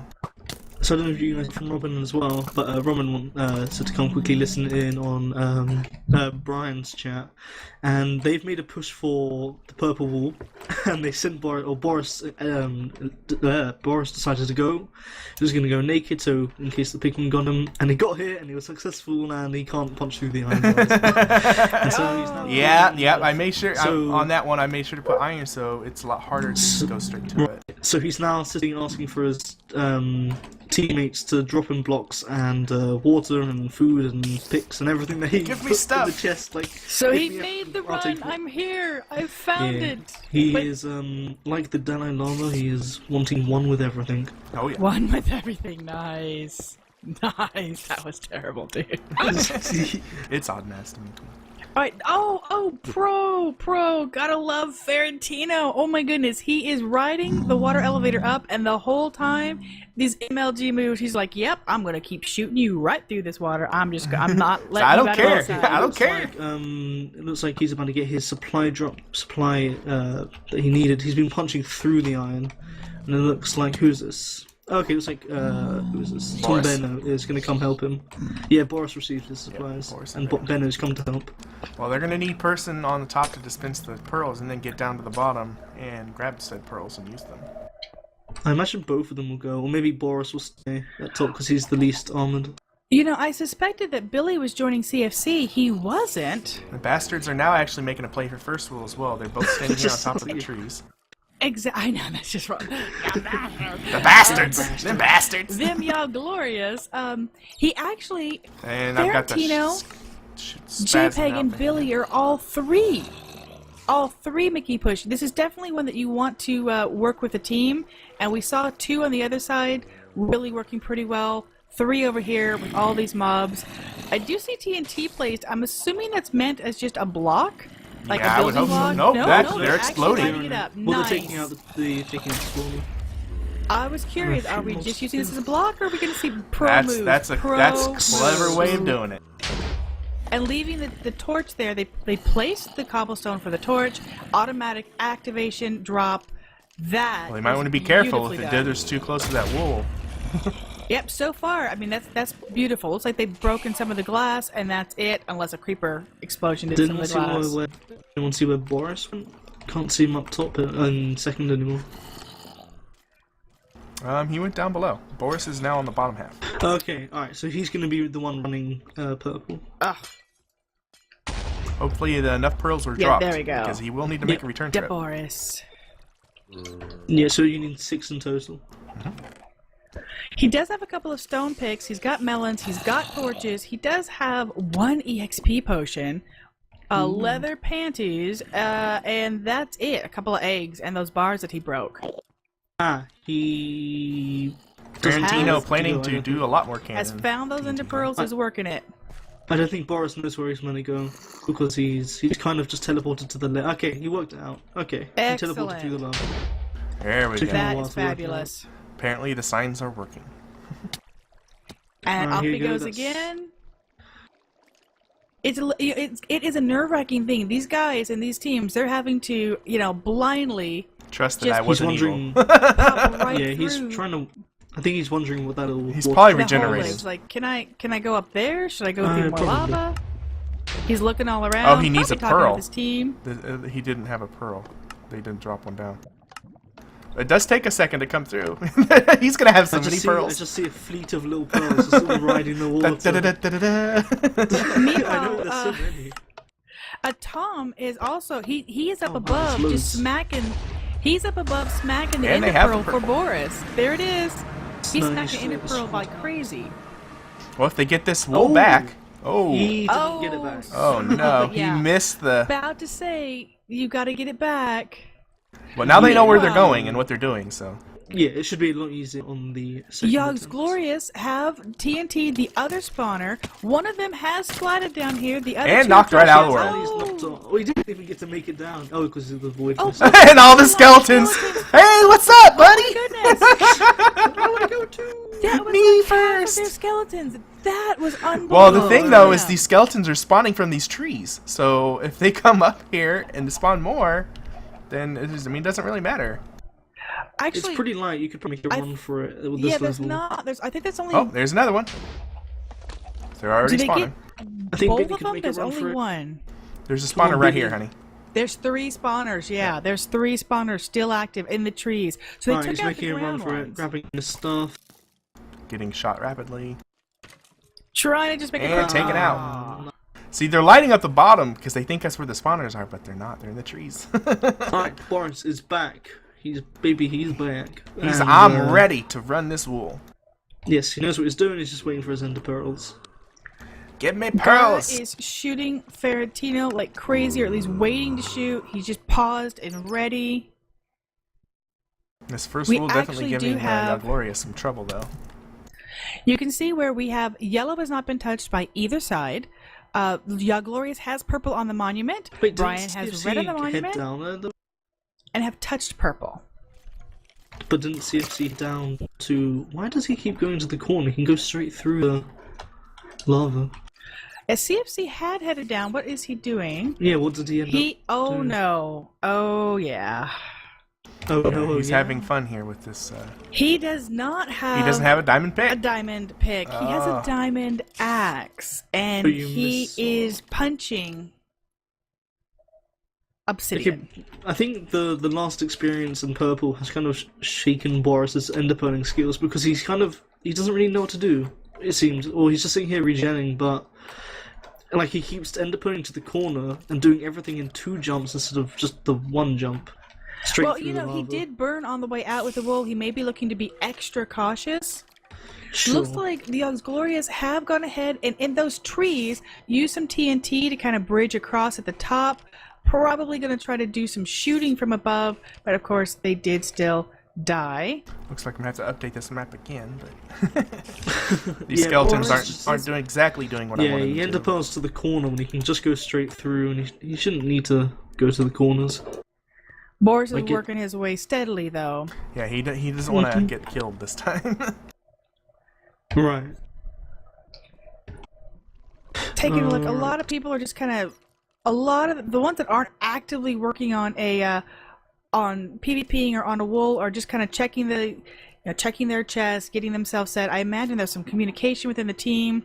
C: So I don't know if you guys from Robin as well, but Robin said to come quickly listen in on Brian's chat, and they've made a push for the purple wall, and they sent Boris decided to go. He was going to go naked, so in case the pigman got him, and he got here, and he was successful, and he can't punch through the iron bars. And so he's now
A: I made sure on that one. I made sure to put iron, so it's a lot harder to just go straight to it.
C: So he's now sitting asking for his teammates to drop him blocks and water and food and picks and everything that he
A: give me stuff
C: in the chest. Like,
B: so he made the run. I'm here. I found it.
C: He is like the Dalai Lama. He is wanting one with everything.
A: Oh yeah,
B: one with everything. Nice. That was terrible, dude.
A: It's odd nasty.
B: right. Pro. Gotta love Ferentino. Oh my goodness. He is riding the water elevator up, and the whole time, these MLG moves, he's like, yep, I'm gonna keep shooting you right through this water. I'm not letting
A: I
B: you
A: don't
B: back
A: care.
B: outside.
A: I don't care.
C: It looks like he's about to get his supply that he needed. He's been punching through the iron, and it looks like who's this? Okay, it looks like who's this? Tom
A: Boris.
C: Benno is going to come help him. Yeah, Boris received his supplies,
A: Boris
C: and
A: and
C: Benno's come to help.
A: Well, they're gonna need person on the top to dispense the pearls, and then get down to the bottom and grab said pearls and use them.
C: I imagine both of them will go, or maybe Boris will stay at top because he's the least armored.
B: You know, I suspected that Billy was joining CFC. He wasn't.
A: The bastards are now actually making a play for first wheel as well. They're both standing here on top of the trees.
B: Exactly. I know, that's just wrong.
A: The bastards! Them bastards!
B: Them Yoglorious. He actually,
A: And I've got the
B: Ferentino,
A: spazzing
B: JPEG,
A: out
B: and
A: there.
B: Billy are all three Mickey push. This is definitely one that you want to work with a team, and we saw 2 on the other side really working pretty well. 3 over here with all these mobs. I do see TNT placed. I'm assuming that's meant as just a block, like
A: Yeah,
B: a
A: I would
B: building
A: hope so.
B: block.
A: Nope,
B: no,
A: they're
B: actually
A: exploding.
B: lighting it up.
C: Well,
B: Nice.
C: they're taking out the slowly.
B: I was curious. Are we just using this as a block, or are we going to see pro
A: That's
B: moves?
A: that's a
B: Pro
A: clever way of doing it.
B: And leaving the torch there, they placed the cobblestone for the torch, automatic activation, drop. That.
A: Well, you might
B: was
A: want to be careful if
B: beautifully
A: it
B: done.
A: dithers too close to that wool.
B: Yep, so far, I mean, that's beautiful. Looks like they've broken some of the glass, and that's it, unless a creeper explosion did some
C: Didn't
B: of the
C: see
B: glass.
C: where anyone see where Boris went? Can't see him up top in second anymore.
A: He went down below. Boris is now on the bottom half.
C: Okay, alright, so he's going to be the one running purple.
B: Ugh,
A: Hopefully enough pearls were
B: Yeah,
A: dropped.
B: there we go.
A: Because he will need to make a return
B: De
A: trip.
B: Boris.
C: Yeah, so you need 6 in total.
B: He does have a couple of stone picks. He's got melons. He's got torches. He does have 1 EXP potion, leather panties, and that's it. A couple of eggs and those bars that he broke.
C: He...
A: Ferentino
B: Has-
A: planning to do a lot more
B: Has
A: cannon.
B: found those ender pearls. Is working it.
C: I don't think Boris knows where he's going to go because he's kind of just teleported to the left. Okay, he worked it out. Okay, he teleported through the lava.
A: There we go.
B: That
C: while
B: is
C: to work it out.
B: fabulous.
A: Apparently the signs are working.
B: And
C: Alright,
B: off
C: here
B: he
C: you go,
B: goes
C: that's-
B: again. It is a nerve-wracking thing. These guys and these teams, they're having to, blindly
A: Trust that
B: Just-
A: I
C: He's
A: wasn't
C: wondering...
A: evil.
B: pop right
C: yeah, he's
B: through
C: trying to... I think he's wondering what that'll...
A: He's
C: what-
A: probably
B: the hole
A: regenerated.
B: is. Like, can I go up there? Should I go through more
C: probably.
B: lava? He's looking all around.
A: Oh, he needs a
B: probably talking
A: pearl.
B: with his team.
A: He didn't have a pearl. They didn't drop one down. It does take a second to come through. He's gonna have so many
C: I
A: pearls.
C: just see a fleet of little pearls just all riding the water.
A: Da-da-da-da-da-da.
C: I know,
B: Meanwhile,
C: there's so many.
B: Tom is also he is up
C: Oh, wow,
B: above,
C: it's loose.
B: just smacking. He's up above, smacking the
A: And they
B: ender
A: have
B: pearl
A: the
B: for
A: pearl.
B: Boris. There it is. He's
C: Nice,
B: smacking ender
C: nice.
B: pearl like crazy.
A: Well, if they get this wool
C: Oh.
A: back. Oh.
C: He didn't
B: Oh.
C: get it back.
A: Oh no,
B: Yeah.
A: he missed the...
B: About to say, you got to get it back.
A: Well, now they know where they're
B: Meanwhile-
A: going and what they're doing, so...
C: Yeah, it should be a lot easier on the second attempt.
B: Yogsglorious have TNT the other spawner. One of them has splatted down here. The other
A: And
B: two
A: knocked right out of the
B: pushes-
A: world.
C: He's knocked off. Oh, he didn't even get to make it down. Oh, because of the void.
B: Oh,
C: mist.
A: And all the skeletons! Hey, what's up, buddy?
B: Oh my goodness!
C: I want to go too.
B: That was
A: Me
B: like half of
A: first.
B: their skeletons. That was unbelievable.
A: Well, the thing, though, is
B: Yeah.
A: these skeletons are spawning from these trees. So if they come up here and spawn more, then it doesn't really matter.
B: Actually,
C: It's pretty light. You could probably make a run for it with
B: yeah,
C: this
B: there's
C: level.
B: not. I think that's only.
A: Oh, there's another one. They're already
B: Do they
A: spawning.
C: I think
B: both
C: Billy
B: of
C: could
B: them?
C: make a
B: There's
C: run
B: only
C: for it.
B: one.
A: There's a
C: Come on,
A: spawner right
C: Billy.
A: here, honey.
B: There's 3 spawners. Yeah, there's 3 spawners still active in the trees. So they
C: Alright,
B: took
C: he's
B: out
C: making
B: the
C: a run
B: ground
C: for it,
B: ones.
C: grabbing his stuff.
A: Getting shot rapidly.
B: Trying to just make
A: And
B: a
A: take it out.
C: Ah.
A: See, they're lighting up the bottom because they think that's where the spawners are, but they're not. They're in the trees.
C: Alright, Boris is back. He's back. And,
A: I'm ready to run this wool.
C: Yes, he knows what he's doing. He's just waiting for his ender pearls.
A: Give me
B: Gara
A: pearls!
B: is shooting Ferentino like crazy, or at least waiting to shoot. He's just paused and ready.
A: This first
B: We
A: wool definitely
B: actually do
A: giving
B: have-
A: Yoglorious some trouble, though.
B: You can see where we have yellow has not been touched by either side. Yoglorious has purple on the monument.
C: Wait,
B: Brian has red on the monument.
C: Head down there, though?
B: And have touched purple.
C: But didn't CFC down to... Why does he keep going to the corner? He can go straight through the lava.
B: As CFC had headed down, what is he doing?
C: Yeah, what did he end up
B: Oh
C: doing?
B: no. Oh yeah.
C: Oh no,
A: He's having fun here with this.
B: He does not have...
A: He doesn't have a diamond
B: a
A: pick.
B: diamond pick. He has a diamond axe. And
C: But you
B: he
C: miss-
B: is punching obsidian.
C: Okay, I think the last experience in purple has kind of shaken Boris's enderpearling skills because he doesn't really know what to do, it seems, or he's just sitting here regenning, but like he keeps enderpearling to the corner and doing everything in 2 jumps instead of just the 1 jump. Straight
B: Well,
C: through
B: you
C: the
B: know, he
C: lava.
B: did burn on the way out with the wool. He may be looking to be extra cautious.
C: Sure.
B: Looks like the Yogscast have gone ahead and in those trees use some TNT to kind of bridge across at the top. Probably going to try to do some shooting from above, but of course they did still die.
A: Looks like I'm gonna have to update this map again, but these
C: Yeah,
A: skeletons
C: Boris
A: aren't doing what I
C: Yeah,
A: wanted
C: he
A: them to.
C: enderpearls to the corner when he can just go straight through, and he shouldn't need to go to the corners.
B: Boris is
C: Like it-
B: working his way steadily, though.
A: Yeah, he doesn't want to get killed this time.
C: Right.
B: Taking a look, a lot of people are just kind of... A lot of the ones that aren't actively working on on PvPing or on a wool are just kind of checking checking their chests, getting themselves set. I imagine there's some communication within the team.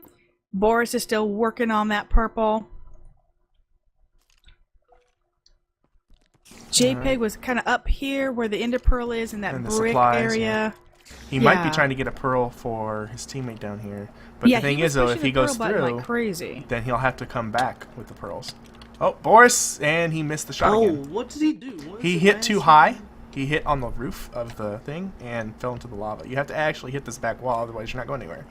B: Boris is still working on that purple. JPEG was kind of up here where the ender pearl is in that
A: And the
B: brick
A: supplies,
B: area.
A: He might be
B: Yeah.
A: trying to get a pearl for his teammate down here. But
B: Yeah,
A: the thing
B: he was
A: is, though, if
B: pushing
A: he
B: the pearl
A: goes
B: button
A: through,
B: like crazy.
A: then he'll have to come back with the pearls. Oh, Boris! And he missed the shot
C: Oh,
A: again.
C: what did he do? What
A: He
C: is
A: hit
C: the
A: too
C: last-
A: high. He hit on the roof of the thing and fell into the lava. You have to actually hit this back wall, otherwise you're not going anywhere.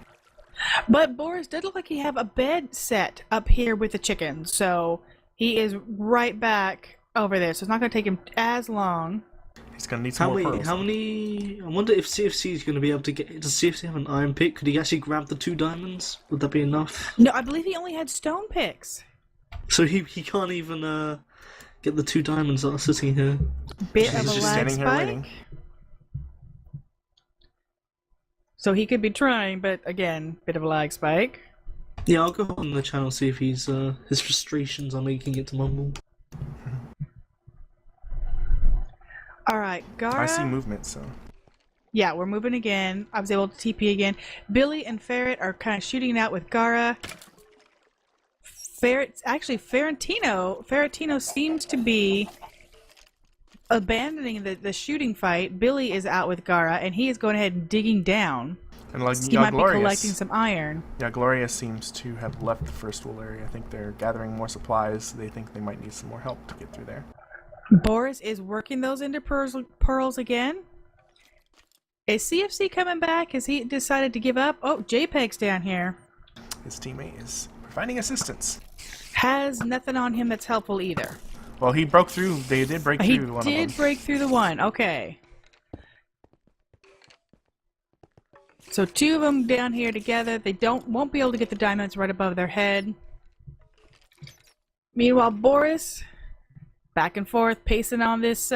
B: But Boris did look like he have a bed set up here with the chicken, so he is right back over there. So it's not going to take him as long.
A: He's going to need some more pearls.
C: How many? I wonder if CFC is going to be able to get. Does CFC have an iron pick? Could he actually grab the 2 diamonds? Would that be enough?
B: No, I believe he only had stone picks.
C: So he can't even get the 2 diamonds that are sitting here.
B: Bit
A: He's
B: of a
A: just
B: lag
A: standing here
B: spike.
A: waiting.
B: So he could be trying, but again, bit of a lag spike.
C: Yeah, I'll go on the channel see if he's his frustrations are making it to mumble.
B: All right, Gara.
A: I see movement, so...
B: Yeah, we're moving again. I was able to TP again. Billy and Ferret are kind of shooting it out with Gara. Ferretino seems to be abandoning the shooting fight. Billy is out with Gara, and he is going ahead and digging down.
A: And like
B: He might be collecting some iron.
A: Yoglorious seems to have left the first wool area. I think they're gathering more supplies. They think they might need some more help to get through there.
B: Boris is working those ender pearls again. Is CFC coming back? Has he decided to give up? Oh, JPEG's down here.
A: His teammate is providing assistance.
B: Has nothing on him that's helpful either.
A: Well, he broke through. They did break
B: He
A: through one of
B: did
A: them.
B: break through the one. Okay. So 2 of them down here together. They won't be able to get the diamonds right above their head. Meanwhile, Boris, back and forth, pacing on this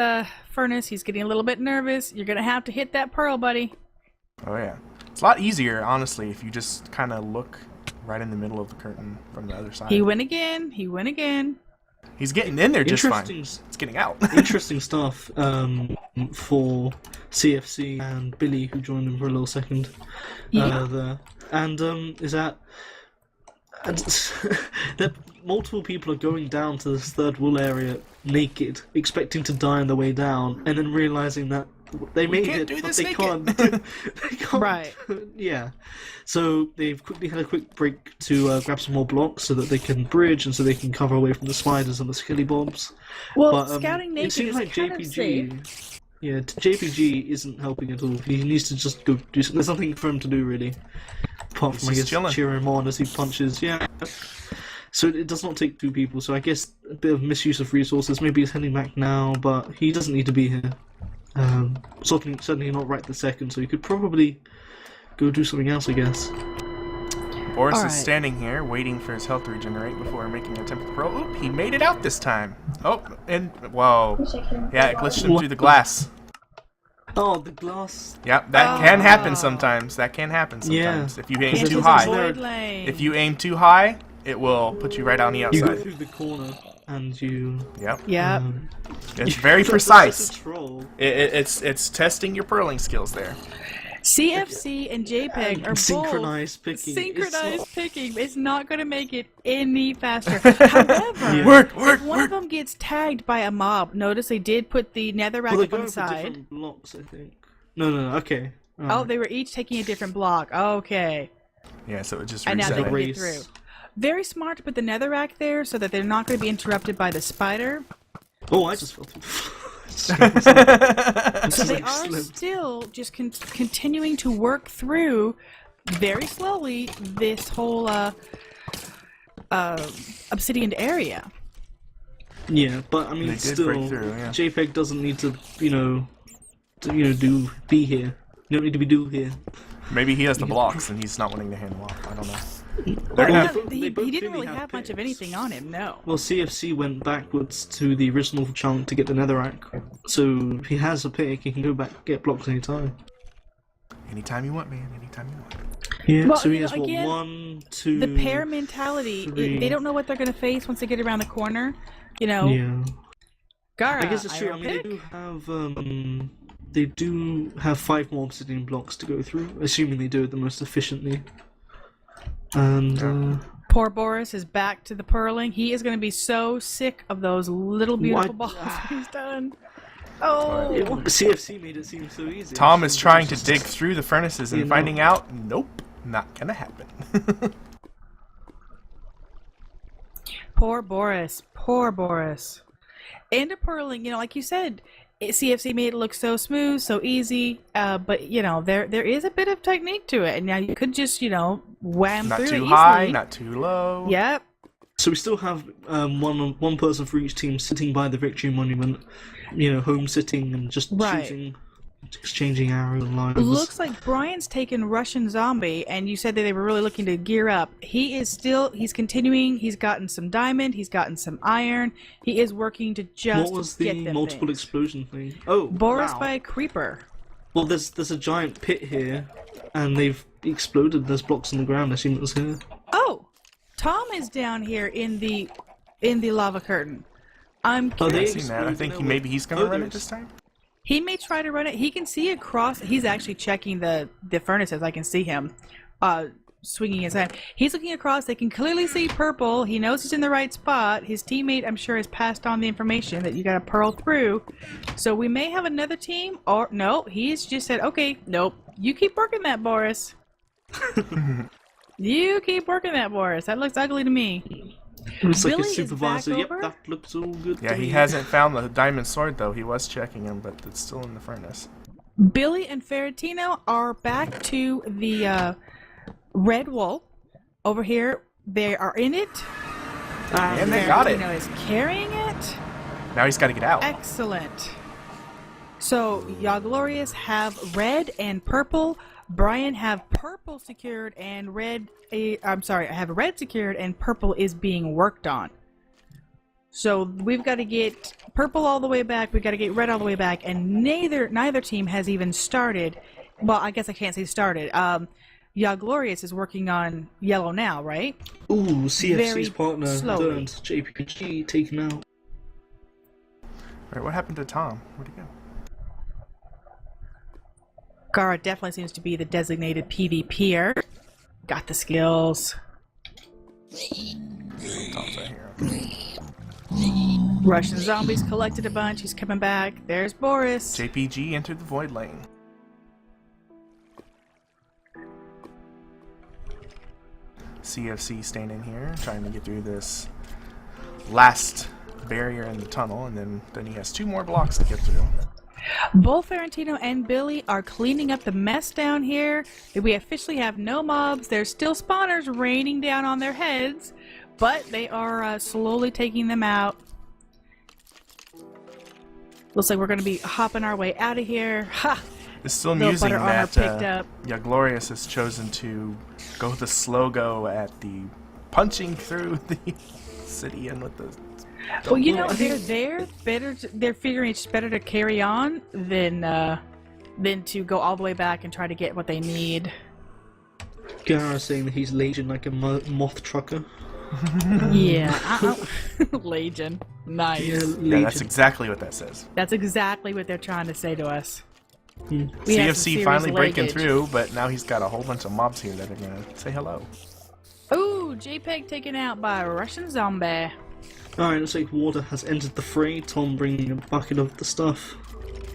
B: furnace. He's getting a little bit nervous. You're gonna have to hit that pearl, buddy.
A: Oh yeah, it's a lot easier, honestly, if you just kind of look right in the middle of the curtain from the other side.
B: He went again. He went again.
A: He's getting in there just fine.
C: Interesting.
A: It's getting out.
C: Interesting stuff for CFC and Billy, who joined him for a little second.
B: Yeah.
C: There. And is that multiple people are going down to this 3rd wool area naked, expecting to die on the way down, and then realizing that they made
A: can't
C: it,
A: do
C: but
A: this
C: they
A: naked.
C: can't. They can't.
B: Right.
C: Yeah. So they've quickly had a quick break to grab some more blocks so that they can bridge and so they can cover away from the spiders and the skelly bobs.
B: Well,
C: But,
B: scouting
C: it
B: naked
C: seems
B: is
C: like
B: kind of safe.
C: JPG. Yeah, JPG isn't helping at all. He needs to just go do something. There's nothing for him to do really, apart
A: He's
C: from I
A: just
C: guess
A: chilling.
C: cheer him on as he punches. Yeah. So it does not take 2 people. So I guess a bit of misuse of resources. Maybe he's heading back now, but he doesn't need to be here. Certainly not right this second. So he could probably go do something else, I guess.
A: Boris
B: All
A: is
B: right.
A: standing here waiting for his health to regenerate before making an attempt to throw. Oop, he made it out this time. Oh, and whoa. Yeah, it glitched him through the glass.
C: Oh, the glass.
A: Yep, that can happen sometimes. That can happen sometimes.
C: Yeah.
A: If you aim
C: Into
A: too
C: the
A: high.
B: void lane.
A: If you aim too high, it will put you right on the
C: You go
A: outside.
C: through the corner and you.
A: Yep.
B: Yep.
A: It's very
C: That's
A: precise.
C: a troll.
A: It's testing your purling skills there.
B: CFC and JPEG are
C: Synchronized
B: both
C: picking.
B: synchronized picking. It's not going to make it any faster. However,
C: Yeah.
A: Work,
B: if one of them gets tagged by a mob, notice they did put the netherrack
C: Well, they're
B: up on
C: going
B: the
C: for
B: side.
C: different blocks, I think. No, okay.
B: Oh, they were each taking a different block. Okay.
A: Yeah, so it just
B: And now
A: reset
B: they
A: it.
B: can get
C: Race.
B: through. Very smart to put the netherrack there so that they're not going to be interrupted by the spider.
C: Oh, I just fell through.
B: So they are still just continuing to work through very slowly this whole obsidian area.
C: Yeah, but I
A: They
C: mean,
A: did
C: still,
A: break through, yeah.
C: JPEG doesn't need to, be here. You don't need to be here.
A: Maybe he has the blocks and he's not wanting to hand them off. I don't know.
B: Well,
C: Yeah.
B: no, he
C: They both
B: didn't
C: clearly
B: really
C: have
B: have much of
C: pits.
B: anything on him, no.
C: Well, CFC went backwards to the original chunk to get the netherrack, so he has a pick. He can go back get blocks anytime.
A: Anytime you want, man. Anytime you want.
C: Yeah.
B: Well,
C: so he
B: you know,
C: has
B: again,
C: 1, 2.
B: The pair mentality,
C: three.
B: they don't know what they're going to face once they get around the corner. You know,
C: Yeah.
B: Gara,
C: I guess it's true. I
B: will
C: mean,
B: pick.
C: they do have 5 more obsidian blocks to go through, assuming they do it the most efficiently. And
B: Poor Boris is back to the purling. He is going to be so sick of those little beautiful balls he's done. Oh,
C: CFC made it seem so easy.
A: Tom is trying to dig through the furnaces and finding out, nope, not gonna happen.
B: poor Boris. Poor Boris. And a purling, you know, like you said, CFC made it look so smooth, so easy. But you know, there is a bit of technique to it, and now you could just, you know, wham
A: Not
B: through it
A: too
B: easily.
A: high, not too low.
B: Yep.
C: So we still have one person for each team sitting by the victory monument, home sitting and just shooting, exchanging arrows and lines.
B: Looks like Brian's taken Russian Zombie, and you said that they were really looking to gear up. He's continuing. He's gotten some diamond. He's gotten some iron. He is working to just
C: What was
B: get
C: the
B: them
C: multiple
B: things.
C: explosion thing? Oh,
B: Boris
C: wow.
B: by a creeper.
C: Well, there's a giant pit here, and they've exploded. There's blocks on the ground. I assume it was here.
B: Oh, Tom is down here in the lava curtain. I'm
C: Oh,
B: curious.
A: I've seen that. I think maybe he's gonna run it this time.
B: He may try to run it. He can see across. He's actually checking the furnaces. I can see him swinging his hand. He's looking across. They can clearly see purple. He knows he's in the right spot. His teammate, I'm sure, has passed on the information that you got to pearl through. So we may have another team. Or no, he's just said, okay, nope. You keep working that, Boris. You keep working that, Boris. That looks ugly to me.
C: Looks like
B: Billy
C: a
B: is
C: supervisor.
B: back
C: Yep,
B: over?
C: that looks all good.
A: Yeah,
C: to
A: he
C: me.
A: hasn't found the diamond sword though. He was checking him, but it's still in the furnace.
B: Billy and Ferrantino are back to the red wool. Over here, they are in it.
A: And they got it.
B: Ferrantino is carrying it.
A: Now he's got to get out.
B: Excellent. So, Yoglorious have red and purple. Brian have purple secured and red. I'm sorry, I have red secured and purple is being worked on. So we've got to get purple all the way back. We've got to get red all the way back, and neither team has even started. Well, I guess I can't say started. Yoglorious is working on yellow now, right?
C: Ooh, CFC's
B: Very
C: partner
B: slowly.
C: learned JPG taken out.
A: Right, what happened to Tom? Where'd he go?
B: Gara definitely seems to be the designated PvPer. Got the skills.
A: Tom's right here.
B: Russian zombies collected a bunch. He's coming back. There's Boris.
A: JPG entered the void lane. CFC standing here, trying to get through this last barrier in the tunnel, and then he has 2 more blocks to get through.
B: Both Ferrantino and Billy are cleaning up the mess down here. We officially have no mobs. There's still spawners raining down on their heads, but they are slowly taking them out. Looks like we're going to be hopping our way out of here. Ha!
A: It's still
B: Little
A: amusing
B: butter armor
A: that
B: picked up.
A: Yoglorious has chosen to go the slow go at the punching through the city and with the.
B: Well, you know, they're figuring it's better to carry on than to go all the way back and try to get what they need.
C: Gara saying that he's Legion like a moth trucker.
B: Yeah, Legion. Nice.
A: Yeah, that's exactly what that says.
B: That's exactly what they're trying to say to us.
A: CFC finally breaking through, but now he's got a whole bunch of mobs here that are gonna say hello.
B: Ooh, JPEG taken out by a Russian zombie.
C: Alright, looks like water has entered the fray. Tom bringing a bucket of the stuff.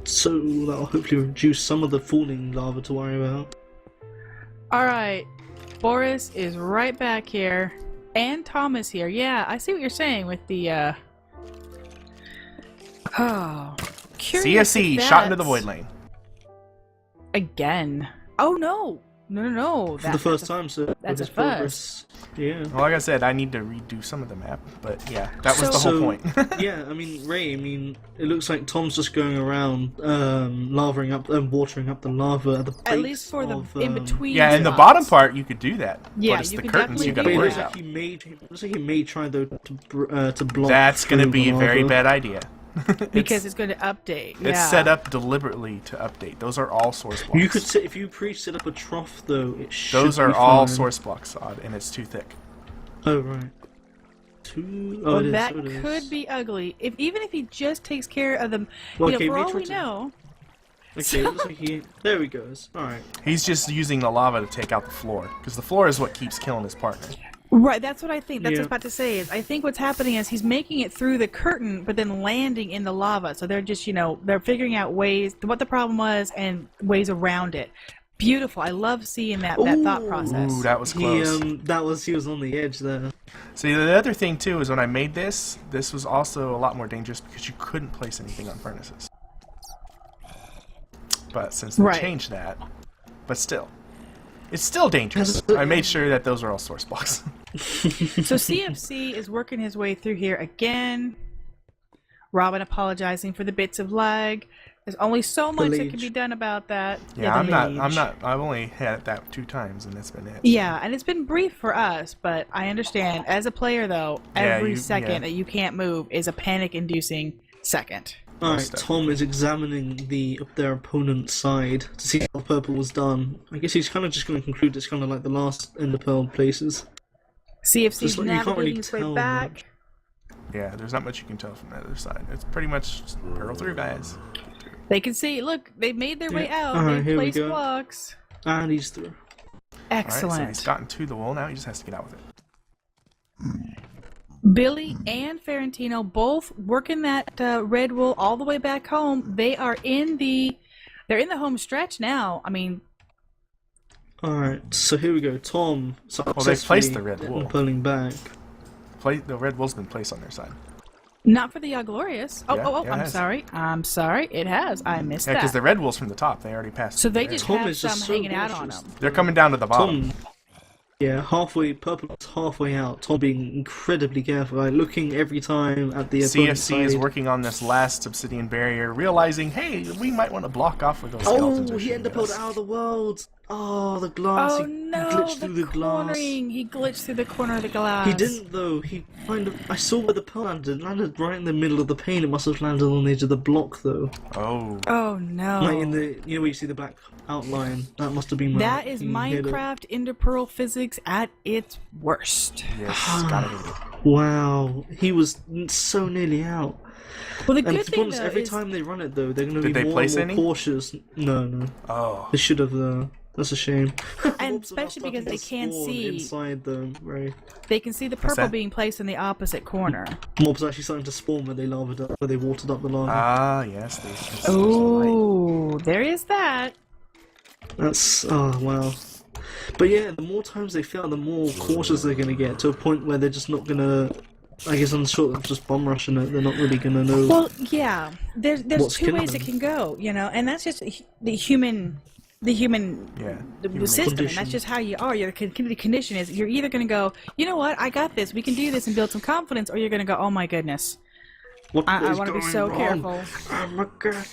C: So that'll hopefully reduce some of the falling lava to worry about.
B: Alright, Boris is right back here. And Tom is here. Yeah, I see what you're saying with the, Oh.
A: CFC shot into the void lane.
B: Again. Oh, no. No.
C: For the first time, so
B: that's a first.
C: Yeah.
A: Well, like I said, I need to redo some of the map, but yeah, that was the whole point.
C: Yeah, I mean, Ray, it looks like Tom's just going around lavering up and watering up the lava at the base
B: at least for the in-between
A: Yeah, in the
B: spots.
A: bottom part, you could do that.
B: Yeah,
A: but it's
B: you
A: the
B: can
A: curtains you
B: definitely
A: gotta
B: do
A: worry
B: that.
A: about.
C: Looks like he may try, though, to block
A: That's gonna
C: through
A: be
C: the
A: a very
C: lava.
A: bad idea.
B: Because it's going to update.
A: It's set up deliberately to update. Those are all source blocks.
C: You could set, if you pre-set up a trough, though, it should
A: Those are
C: be
A: all
C: fine.
A: source blocks, Odd, and it's too thick.
C: Oh, right.
B: Well,
C: it is,
B: that
C: so it is.
B: could be ugly. Even if he just takes care of them,
C: Well,
B: for all
C: try
B: we
C: to-
B: know.
C: Okay, it looks like he... There he goes. Alright.
A: He's just using the lava to take out the floor, because the floor is what keeps killing his partner.
B: Right, that's what I think. That's what I
C: Yeah.
B: was about to say. Is I think what's happening is he's making it through the curtain, but then landing in the lava. So they're just, they're figuring out ways, what the problem was, and ways around it. Beautiful. I love seeing that thought process.
A: Ooh, that was close.
C: He was on the edge there.
A: See, the other thing, too, is when I made this was also a lot more dangerous because you couldn't place anything on furnaces. But since they changed that, but still. It's still dangerous. I made sure that those are all source blocks.
B: So CFC is working his way through here again. Robin apologizing for the bits of lag. There's only so much that can be done about that.
A: Yeah, I've only had that 2 times and that's been it.
B: Yeah, and it's been brief for us, but I understand. As a player, though, every second that you can't move is a panic-inducing second.
C: Alright, Tom is examining their opponent's side to see how purple was done. I guess he's kind of just going to conclude it's kind of like the last Ender Pearl places.
B: CFC's
C: you can't
B: navigating
C: really
B: his way
C: tell
B: back.
C: much.
A: Yeah, there's not much you can tell from the other side. It's pretty much just pearl through, guys.
B: They can see, look, they made their way out.
C: Alright,
B: They
C: here we
B: placed
C: go.
B: blocks.
C: And he's through.
B: Excellent.
A: Alright, so he's gotten to the wall now, he just has to get out with it.
B: Billy and Ferentino both working that red wool all the way back home. They are in the home stretch now. I mean,
C: Alright, so here we go. Tom
A: they placed the red wool.
C: pulling back.
A: The red wool's been placed on their side.
B: not for the Yoglorious.
A: Yeah,
B: Oh,
A: it
B: I'm
A: has.
B: sorry. I'm sorry. It has. I missed
A: Yeah, because
B: that.
A: the red wool's from the top. They already passed.
B: So they
A: there.
B: just
C: Tom
B: have
C: is just
B: some
C: so
B: hanging out on
C: cautious.
B: them.
A: They're coming down to the bottom.
C: Tom, yeah, purple is halfway out. Tom being incredibly careful, like looking every time at the opponent's
A: CFC is
C: side.
A: working on this last obsidian barrier, realizing, hey, we might want to block off where those skeletons
C: Oh,
A: are
C: he
A: shooting
C: ended
A: at
C: up
A: us.
C: out of the world. Oh, the glass.
B: Oh
C: he
B: no,
C: glitched
B: the
C: through the glass.
B: cornering. He glitched through the corner of the glass.
C: He didn't though. He kind of. I saw where the pearl landed. It landed right in the middle of the pane. It must have landed on the edge of the block though.
A: Oh.
B: Oh no.
C: Like in the, where you see the black outline. That must have been. Where
B: That is
C: he hit it.
B: Minecraft Ender Pearl physics at its worst.
A: Yes, gotta hit it.
C: Wow, he was so nearly out.
B: Well, the
C: And
B: good
C: to be
B: thing
C: honest,
B: though
C: every
B: is
C: time they run it though, they're going to
A: Did
C: be
A: they
C: more
A: place
C: and more
A: any?
C: cautious. No.
A: Oh.
C: They should have. That's a shame.
B: And
C: Mobs are now
B: especially because
C: starting
B: they
C: to
B: can
C: spawn
B: see-
C: inside them. Right.
B: they can see the
A: What's
B: purple
A: that?
B: being placed in the opposite corner.
C: Mobs are actually starting to spawn where they lavaed up, where they watered up the lava.
A: Ah, yes. There's
B: Oh, there is that.
C: That's wow. But yeah, the more times they fail, the more cautious they're gonna get to a point where they're just not gonna. I guess I'm sure they're just bomb rushing it. They're not really gonna know.
B: Well, yeah. There's
C: What's
B: two
C: killing
B: ways it
C: them?
B: can go, and that's just the human the
A: human
B: system, and
C: condition.
B: that's just how you are. Your condition is you're either going to go, you know what, I got this, we can do this, and build some confidence, or you're going to go, oh my goodness,
C: What
B: I
C: is
B: want to be
C: going
B: so
C: wrong?
B: careful.
C: Oh my god.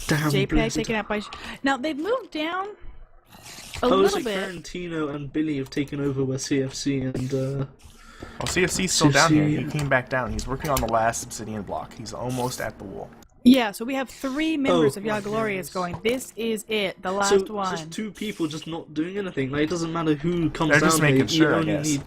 C: Damn,
B: JPEG
C: Blizzard.
B: taken out by. Now they've moved down A
C: looks
B: little
C: like
B: bit.
C: Tarantino and Billy have taken over where CFC and
A: Well, CFC's still down here. He
C: CFC.
A: came back down. He's working on the last obsidian block. He's almost at the wool.
B: Yeah, so we have 3 members of
C: right,
B: Yoglorious
C: yes.
B: going. This is it, the last
C: so it's
B: one.
C: just 2 people just not doing anything. Like, it doesn't matter who comes
A: They're
C: down
A: just
C: here.
A: making sure,
C: you
A: I
C: only
A: guess.
C: need.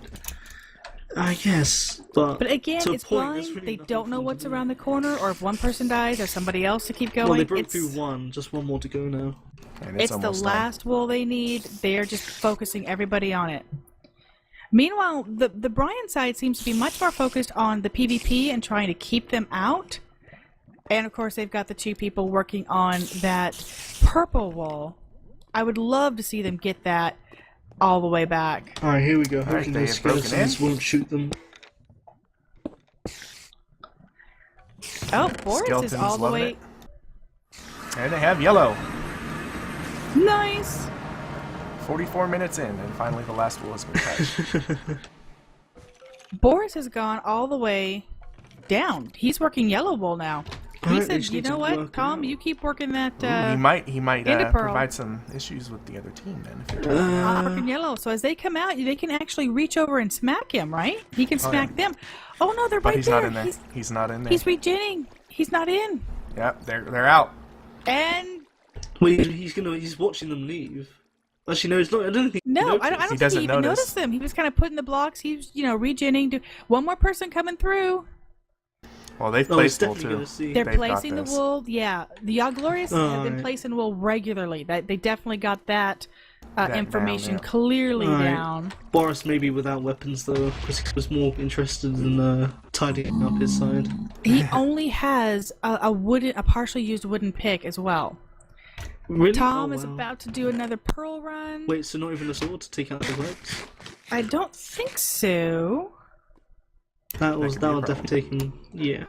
C: I guess, but
B: But again,
C: to a
B: it's
C: point, there's
B: blind.
C: really
B: They
C: nothing
B: don't
C: for
B: know
C: them to
B: what's
C: do.
B: around the corner, or if one person dies, there's somebody else to keep going.
C: Well, they broke
B: it's
C: through 1, just 1 more to go now.
A: And
B: it's the
A: almost done.
B: last wool they need. They're just focusing everybody on it. Meanwhile, the Brian side seems to be much more focused on the PvP and trying to keep them out. And of course, they've got the 2 people working on that purple wool. I would love to see them get that all the way back.
C: Alright, here we go.
A: right,
C: Hopefully
A: they
C: those
A: have broken
C: skeletons
A: in.
C: won't shoot them.
B: Oh, Boris is
A: Skeletons
B: all the
A: loving
B: way.
A: it. And they have yellow.
B: Nice.
A: 44 minutes in, and finally the last wool has been touched.
B: Boris has gone all the way down. He's working yellow wool now. He
C: Alright,
B: said,
C: just
B: "You
C: need to
B: know
C: work
B: what,
C: it
B: Tom?
C: out."
B: You keep working that
A: He might
B: Ender pearl.
A: provide some issues with the other team then. If you're
B: working yellow. So as they come out, they can actually reach over and smack him, right? He can smack them. Oh no, they're
A: but
B: right
A: he's
B: there.
A: not in there. He's not in there.
B: He's regenning. He's not in.
A: Yep, they're out.
B: And
C: Well, he's watching them leave. Actually, no, it's not. I don't think.
B: no, I
C: he
B: don't think
A: doesn't
B: he even
A: notice.
B: noticed them. He was kind of putting the blocks. He was, regenning. One more person coming through.
A: Well, they've
C: Oh, he's
A: placed wool
C: definitely
A: too.
C: gonna see.
B: They're
A: They've got
B: placing the
A: this.
B: wool. Yeah, the Yoglorious have been
C: Alright.
B: placing wool regularly. They definitely got that,
A: That
B: information
A: down, yeah.
B: clearly
C: Alright.
B: down.
C: Boris maybe without weapons though, because he was more interested in tidying up his side.
B: He only has a partially used wooden pick as well.
C: Really?
B: Tom
C: Oh,
B: is
C: wow.
B: about to do another pearl run.
C: Wait, so not even a sword to take out the legs?
B: I don't think so.
C: That
A: could be a
C: would
A: problem.
C: definitely take him. Yeah.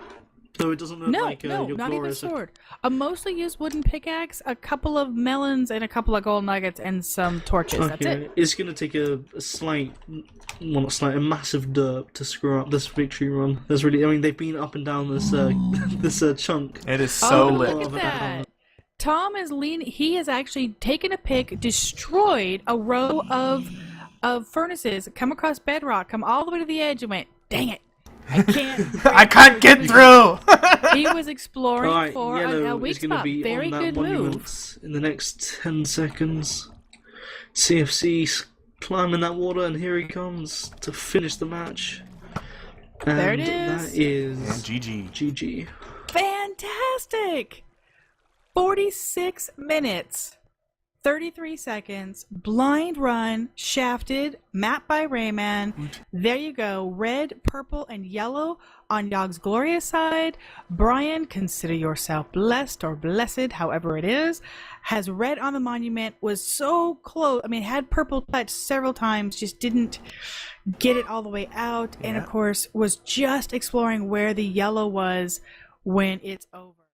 C: So it doesn't look
B: No,
C: like
B: no,
C: your
B: not even
C: glorious.
B: sword. A mostly used wooden pickaxe, a couple of melons, and a couple of gold nuggets, and some torches. That's
C: Okay,
B: it.
C: it's gonna take a slight, well not slight, a massive derp to screw up this victory run. There's really, I mean, they've been up and down this this chunk.
A: It is so
B: Oh,
A: lit.
B: look at that. Tom is leaning. He has actually taken a pick, destroyed a row of furnaces, come across bedrock, come all the way to the edge, and went, "Dang it, I can't."
A: I can't get through.
B: He was exploring
C: Alright,
B: for
C: yellow
B: a weak
C: is gonna
B: spot.
C: be
B: Very
C: on that
B: good
C: monument
B: move.
C: in the next 10 seconds. CFC climbing that water, and here he comes to finish the match. And
B: There it is.
C: That is
A: And GG.
C: GG.
B: Fantastic! 46 minutes, 33 seconds, blind run, shafted, map by Rayman. There you go. Red, purple, and yellow on Yogsglorious side. Brian, consider yourself blessed or blessed, however it is. Has red on the monument, was so close. I mean, had purple touched several times, just didn't get it all the way out. And of
A: Yeah.
B: course, was just exploring where the yellow was when it's over.